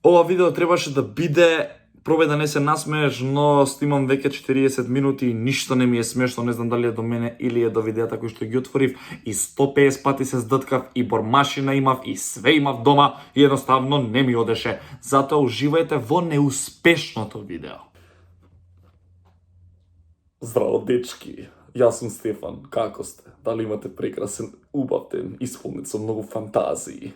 Ова видео требаше да биде, пробај да не се насмееш, но снимам веќе 40 минути и ништо не ми е смешно, не знам дали е до мене или е до видеата кои што ги отворив и 150 пати се здткав и бормашина имав и све имав дома и едноставно не ми одеше. Затоа уживајте во неуспешното видео. Здраво, дечки. Јас сум Стефан. Како сте? Дали имате прекрасен, убав ден, исполнет со многу фантазии?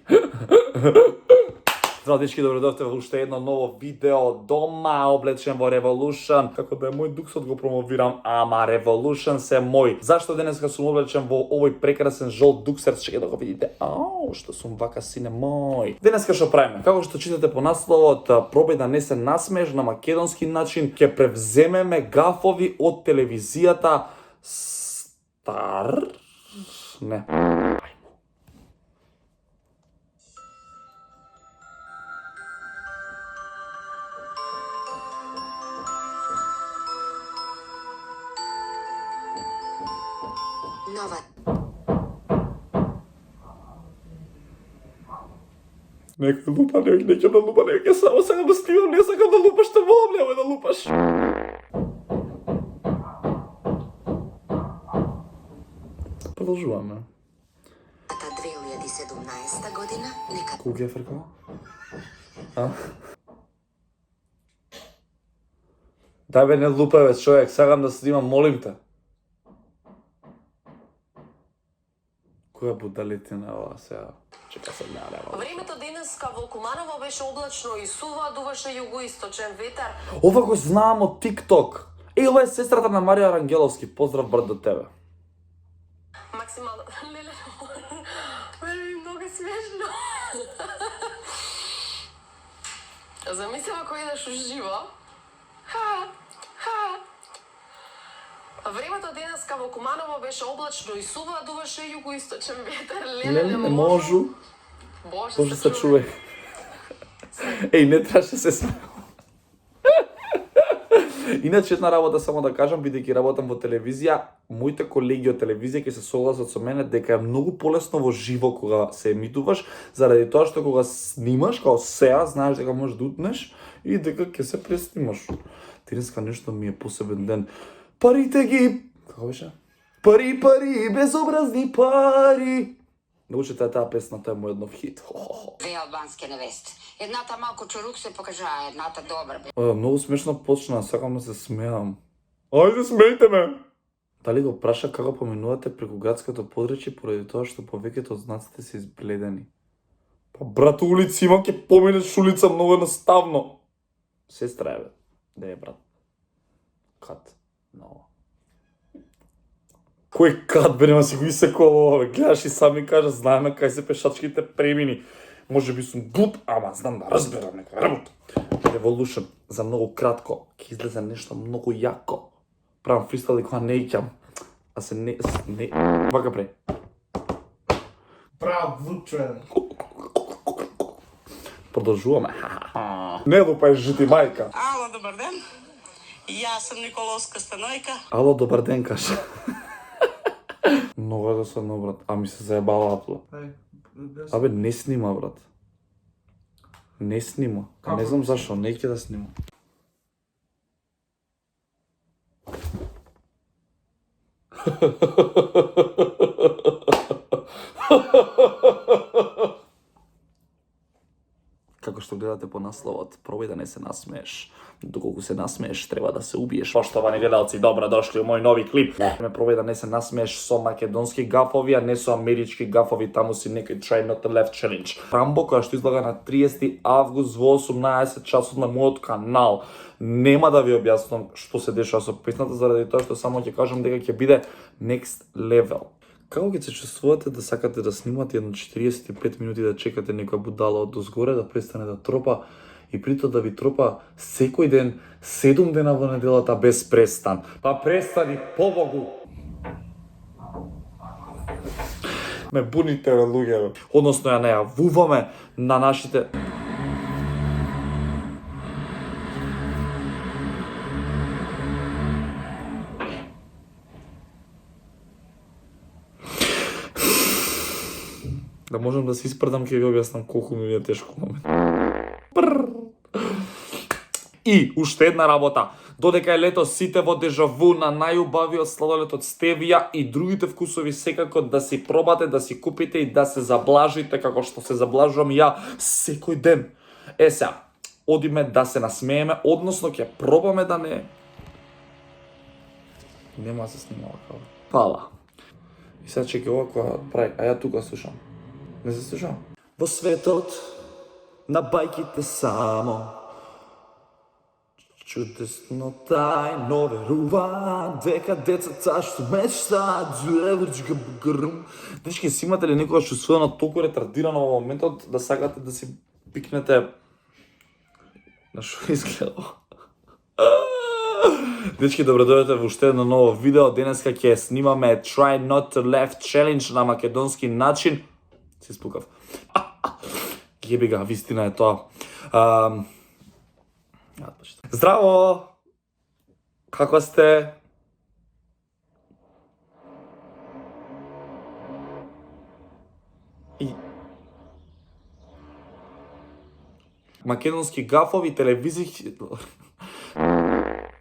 Здраво, дечки, добредовте во уште едно ново видео дома, облечен во Revolution. Како да е мој дуксот го промовирам, ама Revolution се мој. Зашто денеска сум облечен во овој прекрасен жолт дуксер? Чекај да го видите. Ау, што сум вака, сине мој. Денеска што правиме? Како што читате по насловот, пробај да не се насмееш на македонски начин, ќе превземеме гафови од телевизијата Стар... Не. Нова. Некој лупа, неќе да лупа, неќе само сакам да снимам, не сакам да лупаш, што волам, немој да лупаш. Продолжуваме. 2017 година, нека... Кога е фрка? А? Дај бе, не лупај бе, човек, сакам да снимам, молим те. Која будалетина ова сега? Чека се нема. Времето денеска во Куманово беше облачно и сува, дуваше југоисточен ветар. Ова го знам од TikTok. Ова е сестрата на Марија Рангеловски. Поздрав, брат, до тебе. Максимално... Леле, е многу смешно. Замисли ако идеш уживо. Времето денеска во Куманово беше облачно и сува, дуваше југоисточен ветар. Леле, не можу. Боже се човек. Еј, не траше се смејам. Иначе една работа само да кажам, бидејќи работам во телевизија, моите колеги од телевизија ќе се согласат со мене дека е многу полесно во живо кога се емитуваш, заради тоа што кога снимаш, као сеа, знаеш дека можеш да утнеш и дека ќе се преснимаш. Денеска нешто ми е посебен ден. Парите ги... Како беше? Пари, пари, безобразни пари. Научите таа песна, тоа е мој еднов хит. Две албански невести. Едната малку чорук се покажа, едната добра. Многу смешно почна, сакам да се смеам. Ајде, смејте ме! Дали го праша како поминувате преку градското подречје поради тоа што повеќето од знаците се избледени? Па брат, улици има, ќе поминеш улица многу едноставно. Сестра е, бе. Не е, брат. Кат. Но. Кој кат, бе, нема си го исекол, бе, гледаш и сами кажа, знаеме кај се пешачките премини. Може би сум глуп, ама знам да разберам некоја работа. Revolution, за многу кратко, ќе излезе нешто многу јако. Правам фристайл и кога не икам. А се не... Вака пре. Браво, човек. Продолжуваме. Не лупај жити мајка. Ало, добар ден. Јас сум Николовска Станојка. Ало, добар ден, каже. Много е досадно, брат. А ми се заебала апла. Абе, не снима, брат. Не снима. Не знам зашо, не ќе да снима. Како што гледате по насловот, пробај да не се насмееш. Доколку се насмееш, треба да се убиеш. Поштовани гледалци, добро дошли у мој нови клип. Пробај да не се насмееш со македонски гафови, а не со амерички гафови, таму си некој try not to laugh challenge. Рамбо, која што излага на 30 август во 18 часот на мојот канал. Нема да ви објаснам што се дешава со песната, заради тоа што само ќе кажам дека ќе биде next level. Како ќе се чувствувате да сакате да снимате едно 45 минути да чекате некоја будала од озгоре да престане да тропа и прито да ви тропа секој ден 7 дена во неделата без престан? Па престани, побогу! Ме буните, бе, луѓе, бе. Односно ја најавуваме на нашите... Да можам да се испредам, ќе ви објаснам колку ми е тешко момент. И уште една работа. Додека е лето сите во дежаву на најубавиот сладолед од стевија и другите вкусови, секако да си пробате, да си купите и да се заблажите како што се заблажувам ја секој ден. Сега, одиме да се насмееме, односно ќе пробаме да не... Нема да се снима вака. Фала. И сега чеки ова која прави, а ја тука слушам. Не се слушам? Во светот на бајките само чудесно тајно верувам дека децата што мечтаат джеврчка грм. Дечки, си имате ли некогаш чувствувано толку ретардирано во моментот да сакате да си пикнете на шо изгледа? Дечки, добро дојдете во уште едно ново видео. Денеска ќе снимаме Try Not to Laugh Challenge на македонски начин. Се спукав. Јеби га, вистина е тоа. Здраво! Како сте? Македонски гафови, телевизии...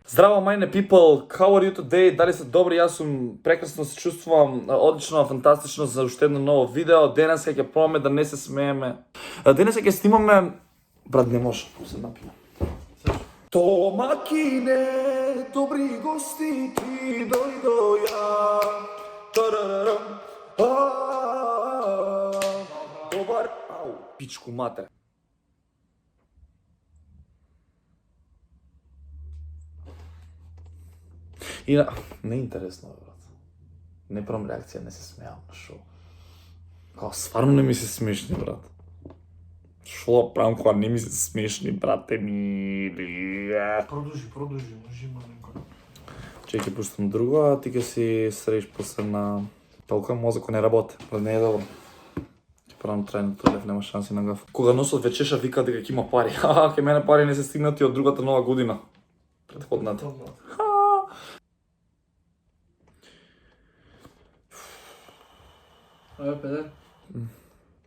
Здраво, майне people, how are you today? Дали сте добри? Јас сум прекрасно, се чувствувам одлично, фантастично за уште едно ново видео. Денеска ќе пробаме да не се смееме. Денеска ќе снимаме... Брат, не може, се напиме. Домакине, добри гости ти дојдоја. Тарарарам. Добар... Ау, пичку матер. И не е интересно, брат. Не правам реакција, не се смејам на шо. Као, стварно не ми се смешни, брат. Шо да правам кога не ми се смешни, брате мили. Продолжи, може има некој. Чеки, пуштам друго, а ти ќе си средиш после на... Толка мозъко не работи, не е добро. Ќе правам трајно толев, нема шанси на гаф. Кога носот вечеша вика дека ќе има пари. Ке мене пари не се стигнати од другата нова година. Предходната. Абе, педе,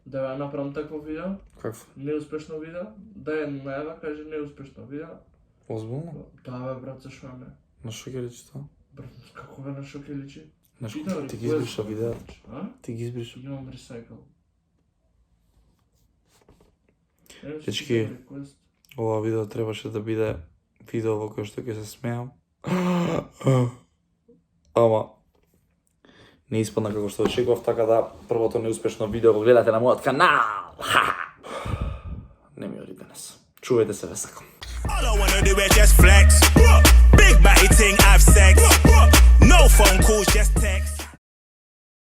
да ја направам такво видео, Какво? неуспешно видео, да ја најава, каже неуспешно видео. Озбилно? Да, бе, брат, зашо не? На шо ќе речи тоа? Брат, како бе, на шо ќе личи? На шо Видео, ти ги request, избриша видео? А? Ти ги избриша. Имам ресайкл. Дечки, ова видео требаше да биде видео во кој што ќе се смеам. Ама не испадна како што очекував, така да првото неуспешно видео го гледате на мојот канал. Не ми оди денес. Чувајте се, ве сакам. All I wanna do is just flex. Big body thing, have sex. No phone calls, just text.